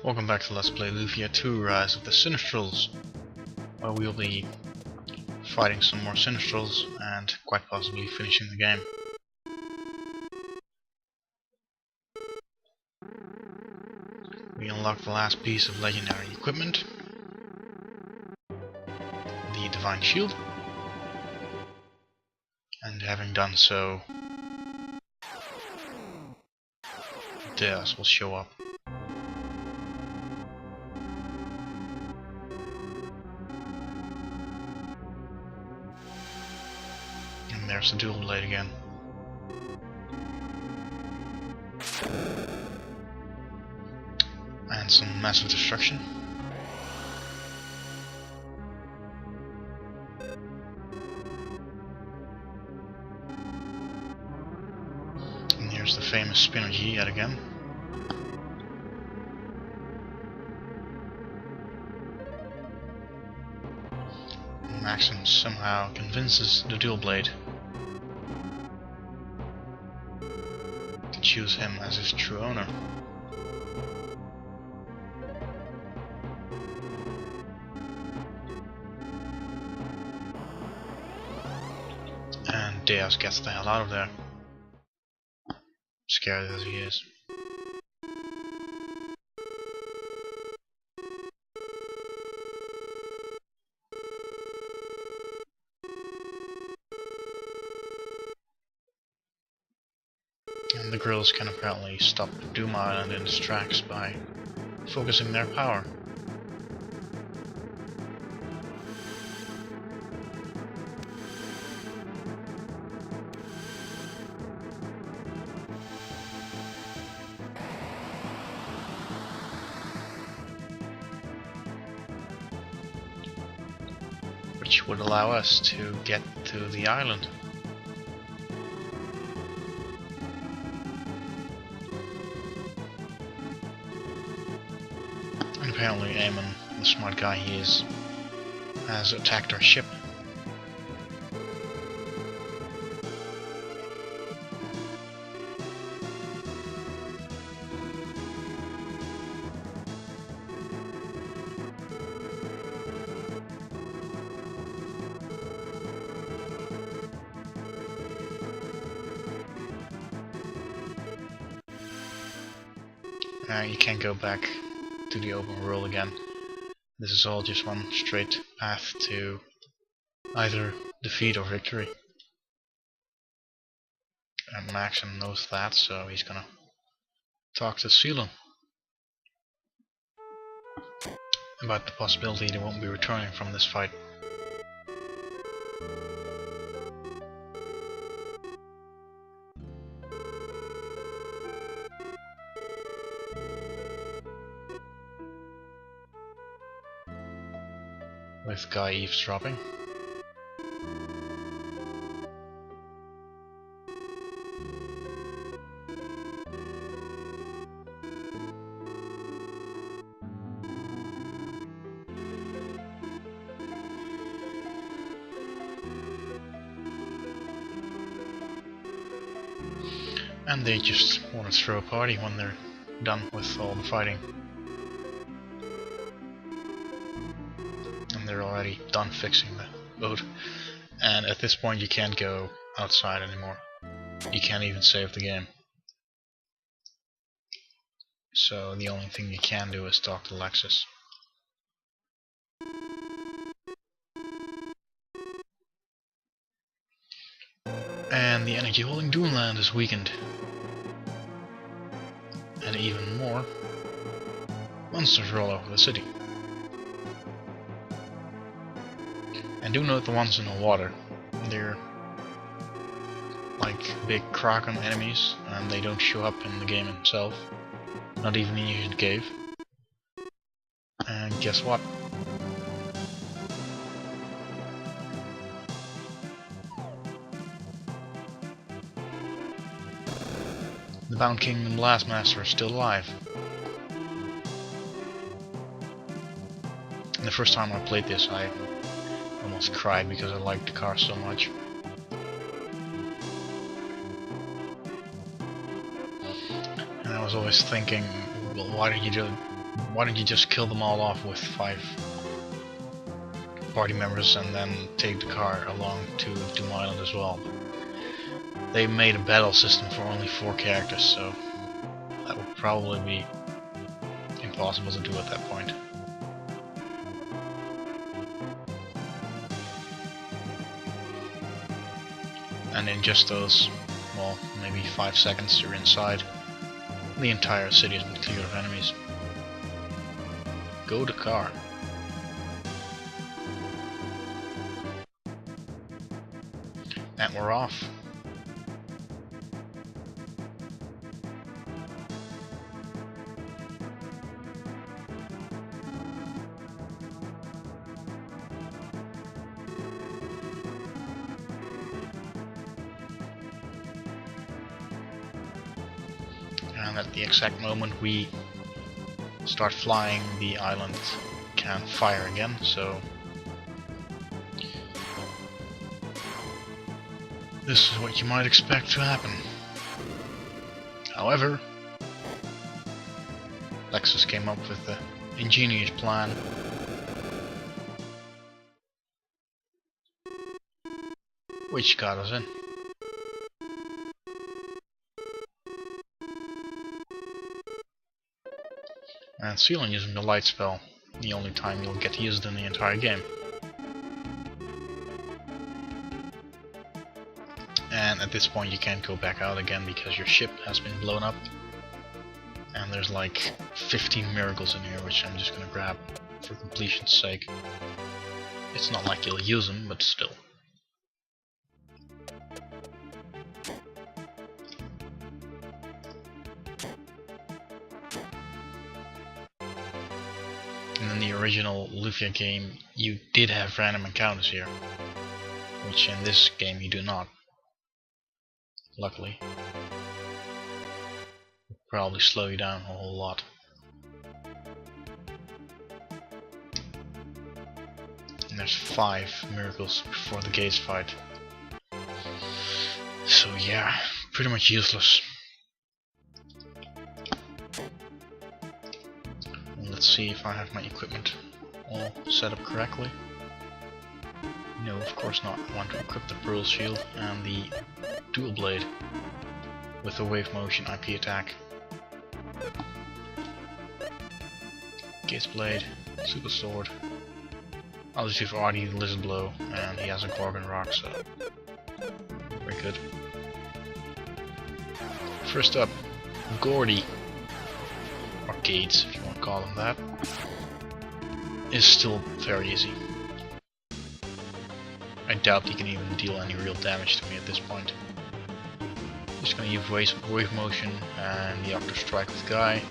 Welcome back to Let's Play Lufia 2 Rise of the Sinistrals, where we'll be fighting some more Sinistrals and quite possibly finishing the game. We unlock the last piece of legendary equipment, the Divine Shield, and having done so, Gades will show up. And there's the dual blade again. And some massive destruction. And here's the famous Spinnergy yet again. Maxim somehow convinces the dual blade to choose him as his true owner. And Gades gets the hell out of there, scared as he is. And the grills can apparently stop Doom Island in its tracks by focusing their power. Which would allow us to get to the island. Apparently Eamon, the smart guy he is, has attacked our ship. You can't go back to the open world again. This is all just one straight path to either defeat or victory. And Maxim knows that, so he's gonna talk to Selan about the possibility they won't be returning from this fight. With Guy eavesdropping. And they just want to throw a party when they're done with all the fighting. They're already done fixing the boat, and at this point you can't go outside anymore. You can't even save the game. So the only thing you can do is talk to Lexus. And the energy holding Doomland is weakened. And even more, monsters are all over the city. And do note the ones in the water. They're like big Kraken enemies, and they don't show up in the game itself. Not even in the Ancient Cave. And guess what? The Bound King and Blastmaster are still alive. And the first time I played this, I almost cried because I liked the car so much. And I was always thinking, well, why did you Why don't you just kill them all off with 5 party members and then take the car along to Doom Island as well? They made a battle system for only 4 characters, so that would probably be impossible to do at that point. And in just those, well, maybe 5 seconds you're inside. The entire city has been cleared of enemies. Go to car. And we're off. And at the exact moment we start flying, the island can fire again, so this is what you might expect to happen. However, Lexus came up with the ingenious plan which got us in. And Selan using the light spell, the only time you'll get used in the entire game. And at this point you can't go back out again because your ship has been blown up. And there's like 15 miracles in here, which I'm just gonna grab for completion's sake. It's not like you'll use them, but still. And in the original Lufia game, you did have random encounters here, which in this game you do not. Luckily. It'll probably slow you down a whole lot. And there's 5 miracles before the Gades fight. So yeah, pretty much useless. Let's see if I have my equipment all set up correctly. No, of course not. I want to equip the Pearl Shield and the Dual Blade with the Wave Motion IP attack. Gades Blade, Super Sword. I'll just do for Artie the Lizard Blow, and he has a Gorgon Rock, so very good. First up, Gordy, or Gades if you want to call him that, is still very easy. I doubt he can even deal any real damage to me at this point. Just gonna use Wave Motion and the Octo-Strike with Guy.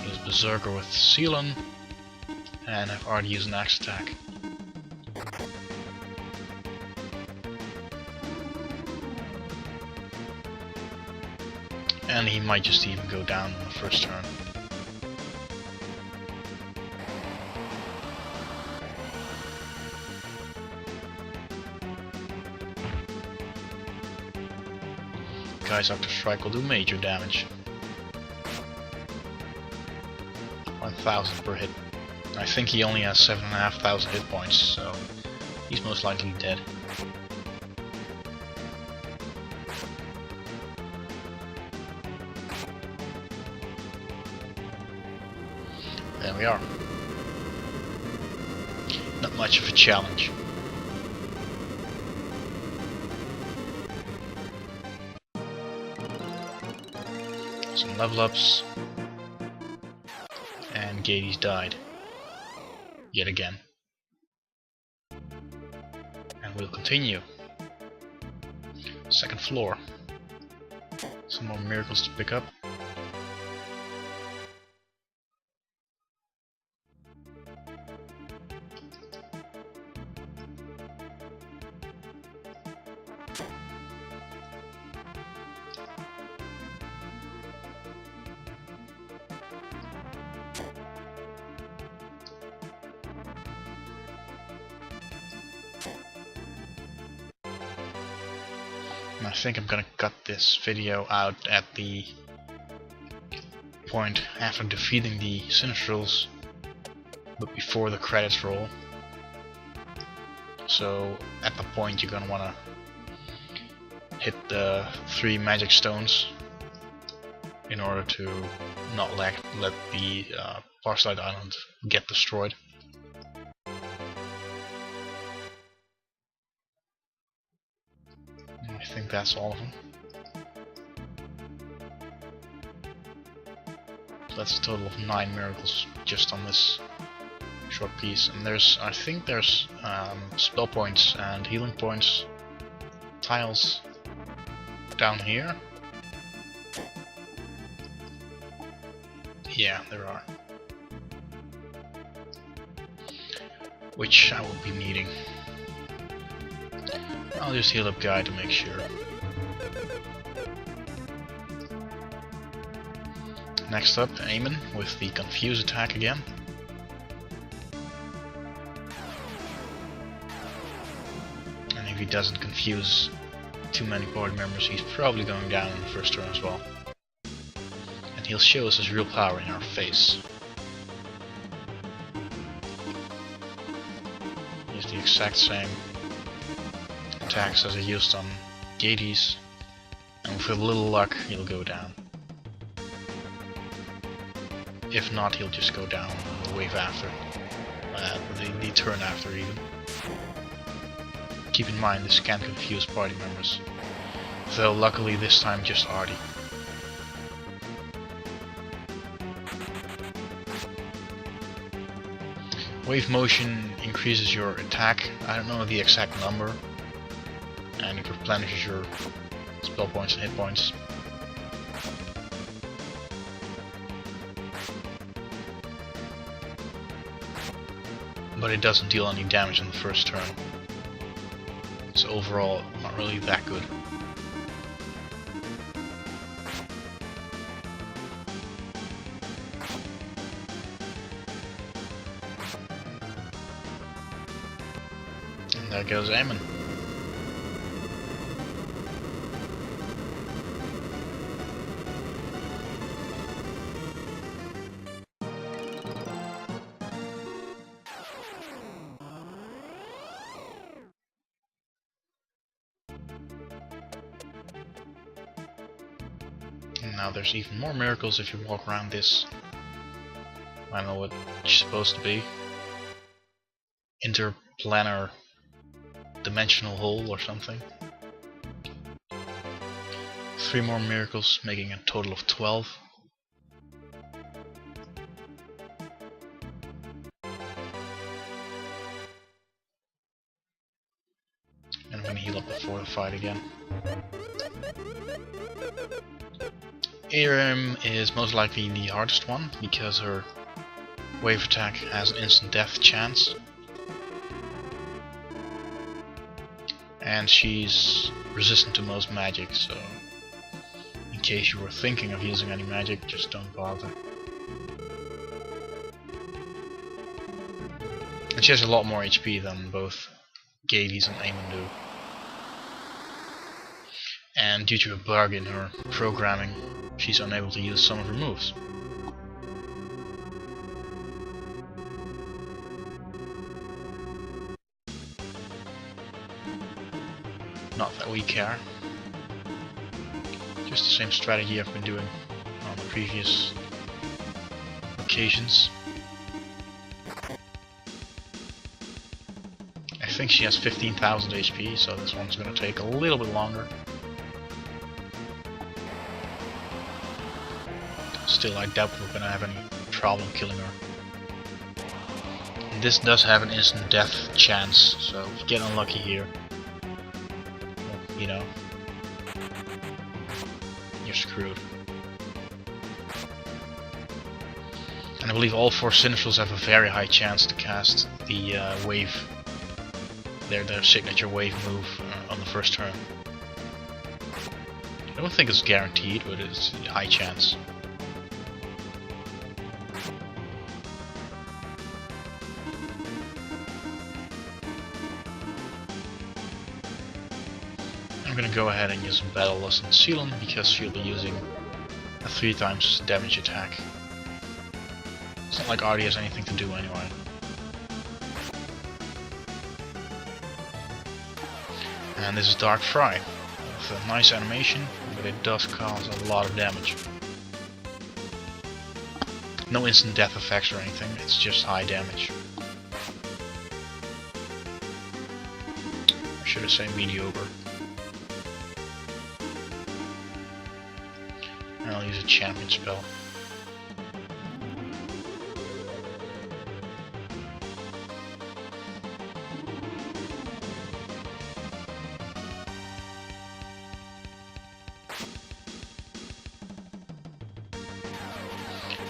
Use Beserker with Selan, and I've already used an Axe attack. And he might just even go down on the first turn. Guy's Octo-Strike will do major damage. 1000 per hit. I think he only has 7,500 hit points, so he's most likely dead. There we are. Not much of a challenge. Some level ups. And Gades died. Yet again. And we'll continue. Second floor. Some more miracles to pick up. I think I'm gonna cut this video out at the point after defeating the Sinistrals, but before the credits roll. So at the point you're gonna wanna hit the 3 magic stones in order to not let the Parcelyte Island get destroyed. And I think that's all of them. So that's a total of 9 miracles just on this short piece. And I think there's spell points and healing points tiles down here. Yeah, there are. Which I will be needing. I'll just heal up Guy to make sure. Next up, Eamon with the Confuse attack again. And if he doesn't confuse too many party members, he's probably going down in the first turn as well. And he'll show us his real power in our face. Use the exact same attacks as I used on Gades, and with a little luck he'll go down. If not, he'll just go down the wave after, the turn after even. Keep in mind this can confuse party members, though luckily this time just Artie. Wave motion increases your attack, I don't know the exact number, and it replenishes your spell points and hit points. But it doesn't deal any damage in the first turn. So overall, not really that good. And there goes Eamon. Now there's even more miracles if you walk around this, I don't know what it's supposed to be, interplanar dimensional hole or something. 3 more miracles, making a total of 12. And I'm gonna heal up before the fight again. Aram is most likely the hardest one, because her wave attack has an instant death chance. And she's resistant to most magic, so in case you were thinking of using any magic, just don't bother. And she has a lot more HP than both Gades and Eamon do. And due to a bug in her programming, she's unable to use some of her moves. Not that we care. Just the same strategy I've been doing on the previous occasions. I think she has 15,000 HP, so this one's gonna take a little bit longer. Still, I doubt we're gonna have any problem killing her. This does have an instant death chance, so if you get unlucky here, well, you know, you're screwed. And I believe all 4 Sinistrals have a very high chance to cast the wave, their signature wave move on the first turn. I don't think it's guaranteed, but it's a high chance. I'm gonna go ahead and use a Battle Loss on Selan, because she'll be using a 3 times damage attack. It's not like Artie has anything to do anyway. And this is Dark Fry, with a nice animation, but it does cause a lot of damage. No instant death effects or anything, it's just high damage. Or should I say mediocre. And I'll use a champion spell.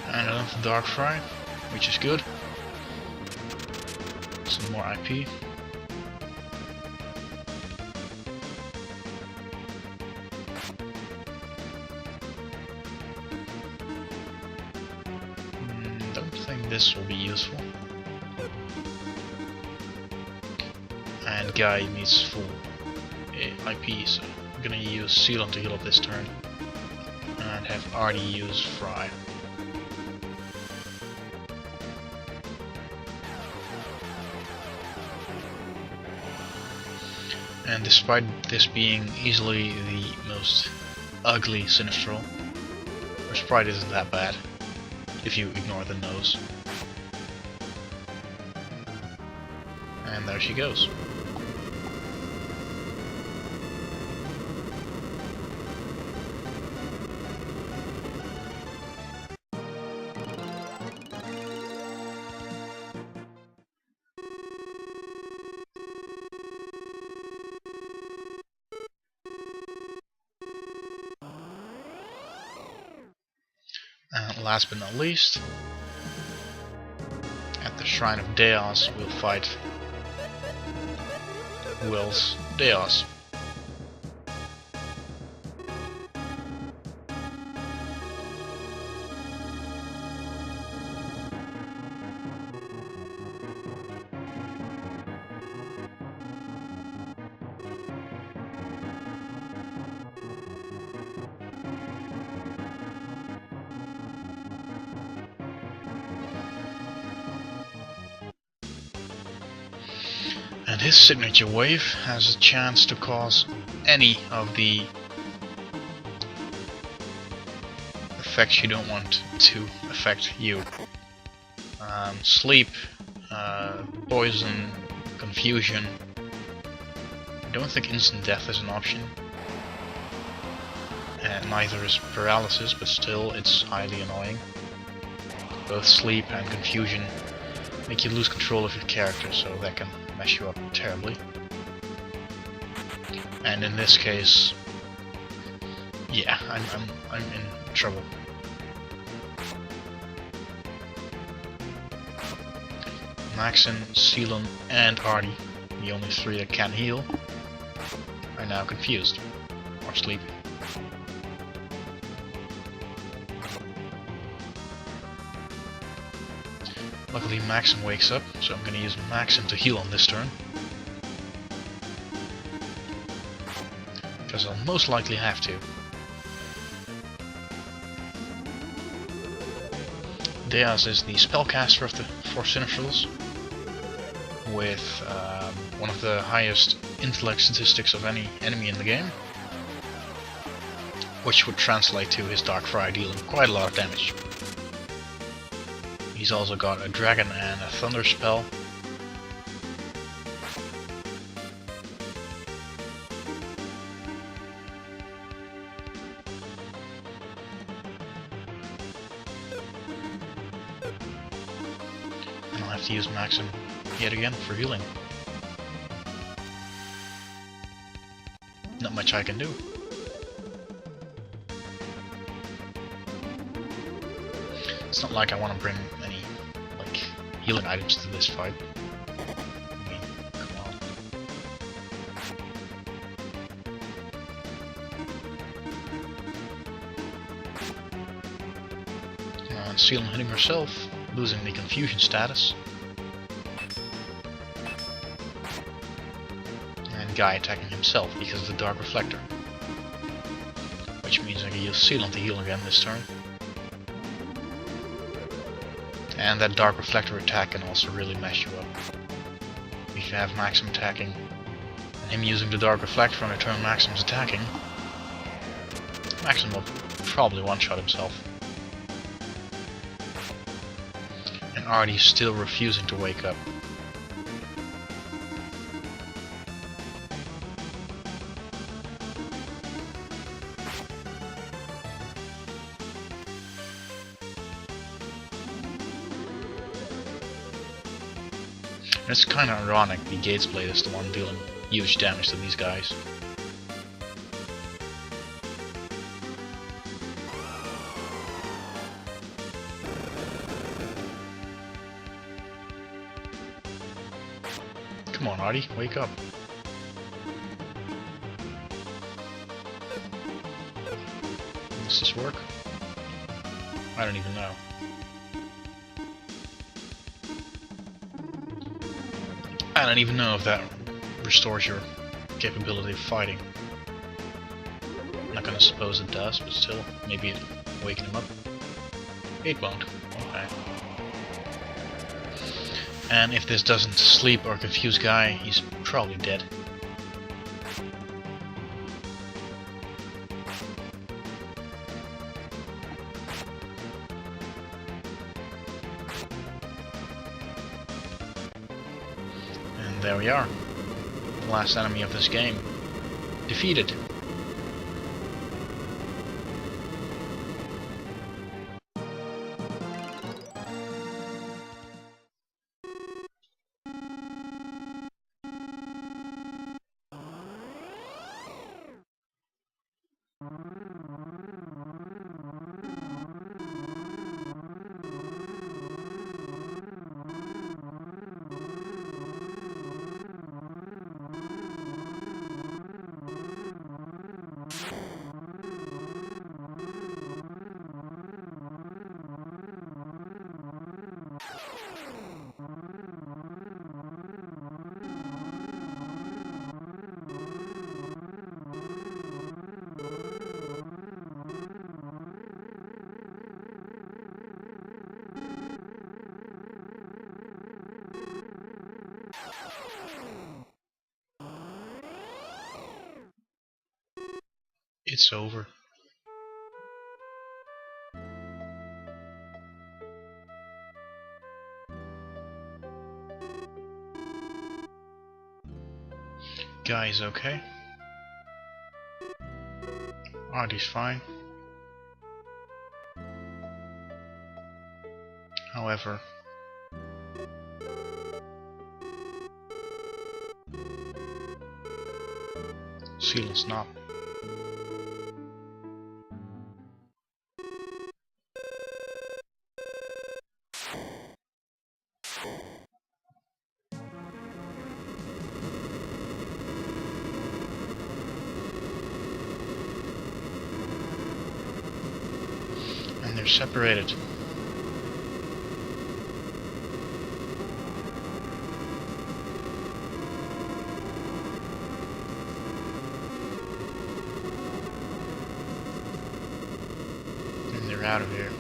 And another Dark Fry, which is good. Some more IP. Don't think this will be useful. And Guy needs full IP, so I'm gonna use Selan to heal up this turn. And have Artie use Fry. And despite this being easily the most ugly Sinistral, her sprite isn't that bad, if you ignore the nose. And there she goes. And last but not least, at the Shrine of Deos, we'll fight Will's Deos. And his signature wave has a chance to cause any of the effects you don't want to affect you. Sleep, poison, confusion. I don't think instant death is an option. And neither is paralysis, but still it's highly annoying. Both sleep and confusion make you lose control of your character, so that can mess you up terribly. And in this case, yeah, I'm in trouble. Maxim, Selan, and Artie, the only 3 that can heal, are now confused or sleepy. Luckily Maxim wakes up, so I'm going to use Maxim to heal on this turn. Because I'll most likely have to. Deos is the spellcaster of the 4 Sinistrals, with one of the highest intellect statistics of any enemy in the game, which would translate to his Dark Fry dealing quite a lot of damage. He's also got a dragon and a thunder spell. And I'll have to use Maxim yet again for healing. Not much I can do. It's not like I want to bring any healing items to this fight. I mean, come on. Selan hitting herself, losing the confusion status. And Guy attacking himself because of the Dark Reflector. Which which means I can use Selan to heal again this turn. And that Dark Reflector attack can also really mess you up. If you have Maxim attacking, and him using the Dark Reflector on a turn Maxim's attacking, Maxim will probably one-shot himself. And Artie's still refusing to wake up. It's kind of ironic, the Gades blade is the one dealing huge damage to these guys. Come on, Artie, wake up. Does this work? I don't even know. I don't even know if that restores your capability of fighting. I'm not gonna suppose it does, but still, maybe it waken him up. It won't. Okay. And if this doesn't sleep or confuse Guy, he's probably dead. There we are. The last enemy of this game. Defeated. It's over. Guy's okay. Artie's fine. However, Selan's not. And they're separated. And they're out of here.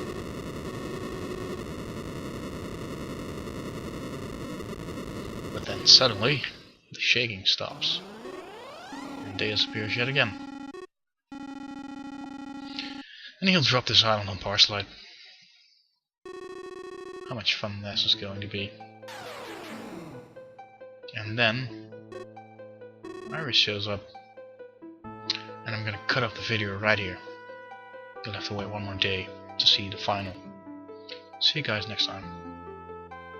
But then suddenly, the shaking stops. And Gades appears yet again. And he'll drop this island on Parcelyte. How much fun this is going to be. And then Iris shows up. And I'm gonna cut off the video right here. You'll have to wait one more day to see the final. See you guys next time.